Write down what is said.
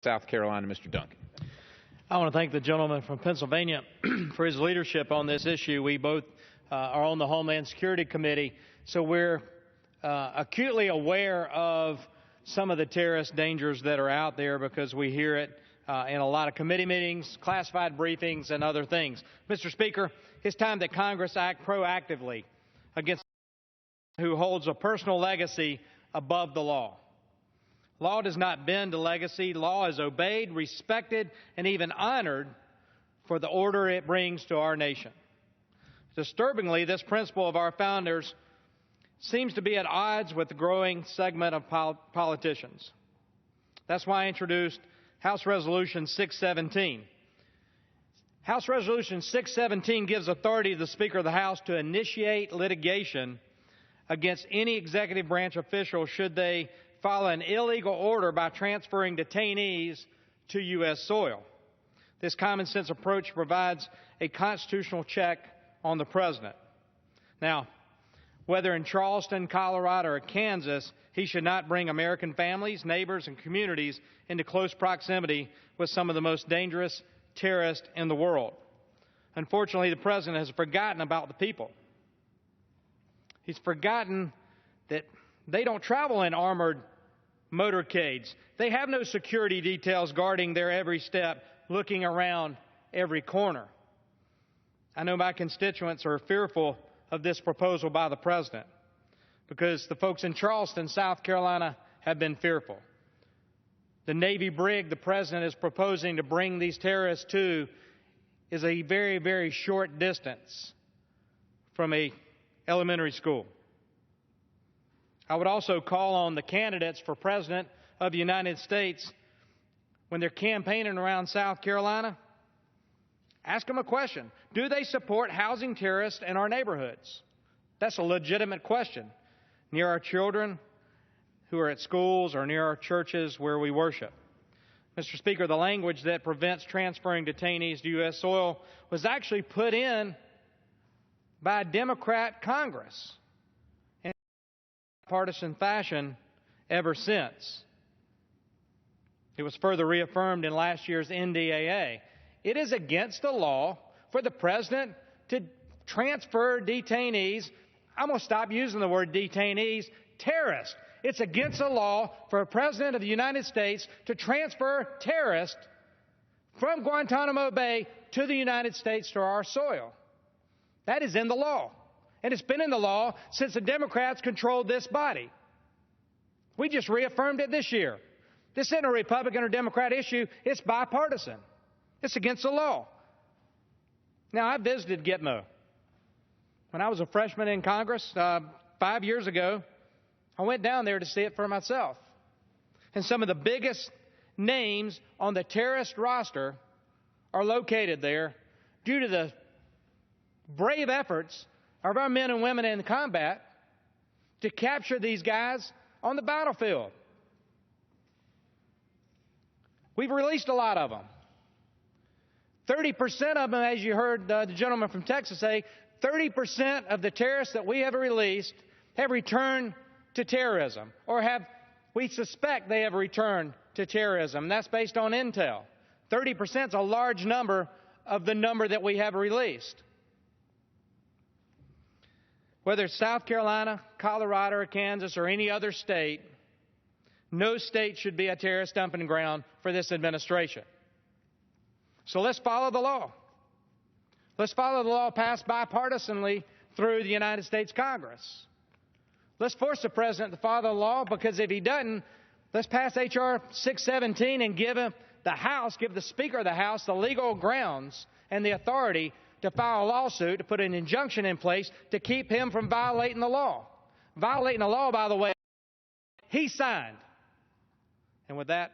South Carolina, Mr. Duncan. I want to thank the gentleman from Pennsylvania for his leadership on this issue. We both are on the Homeland Security Committee, so we're acutely aware of some of the terrorist dangers that are out there because we hear it in a lot of committee meetings, classified briefings, and other things. Mr. Speaker, it's time that Congress act proactively against who holds a personal legacy above the law. Law does not bend to legacy. Law is obeyed, respected, and even honored for the order it brings to our nation. Disturbingly, this principle of our founders seems to be at odds with the growing segment of politicians. That's why I introduced House Resolution 617. House Resolution 617 gives authority to the Speaker of the House to initiate litigation against any executive branch official should they follow an illegal order by transferring detainees to U.S. soil. This common-sense approach provides a constitutional check on the President. Now, whether in Charleston, Colorado, or Kansas, he should not bring American families, neighbors, and communities into close proximity with some of the most dangerous terrorists in the world. Unfortunately, the President has forgotten about the people. He's forgotten that they don't travel in armored motorcades. They have no security details guarding their every step, looking around every corner. I know my constituents are fearful of this proposal by the President because the folks in Charleston, South Carolina, have been fearful. The Navy brig the President is proposing to bring these terrorists to is a very, very short distance from an elementary school. I would also call on the candidates for President of the United States, when they're campaigning around South Carolina, ask them a question. Do they support housing terrorists in our neighborhoods? That's a legitimate question. Near our children who are at schools or near our churches where we worship. Mr. Speaker, the language that prevents transferring detainees to U.S. soil was actually put in by a Democrat Congress in partisan fashion ever since. It was further reaffirmed in last year's NDAA. It is against the law for the President to transfer detainees. I'm going to stop using the word detainees, terrorists. It's against the law for a President of the United States to transfer terrorists from Guantanamo Bay to the United States to our soil. That is in the law. And it's been in the law since the Democrats controlled this body. We just reaffirmed it this year. This isn't a Republican or Democrat issue. It's bipartisan. It's against the law. Now, I visited GTMO. When I was a freshman in Congress 5 years ago, I went down there to see it for myself. And some of the biggest names on the terrorist roster are located there due to the brave efforts of our men and women in combat to capture these guys on the battlefield. We've released a lot of them. 30% of them, as you heard the gentleman from Texas say, 30% of the terrorists that we have released have returned to terrorism, or we suspect they have returned to terrorism. That's based on intel. 30% is a large number of the number that we have released. Whether it's South Carolina, Colorado, or Kansas, or any other state, no state should be a terrorist dumping ground for this administration. So let's follow the law. Let's follow the law passed bipartisanly through the United States Congress. Let's force the President to follow the law, because if he doesn't, let's pass H.R. 617 and give the Speaker of the House the legal grounds and the authority to file a lawsuit, to put an injunction in place to keep him from violating the law. Violating the law, by the way, he signed. And with that,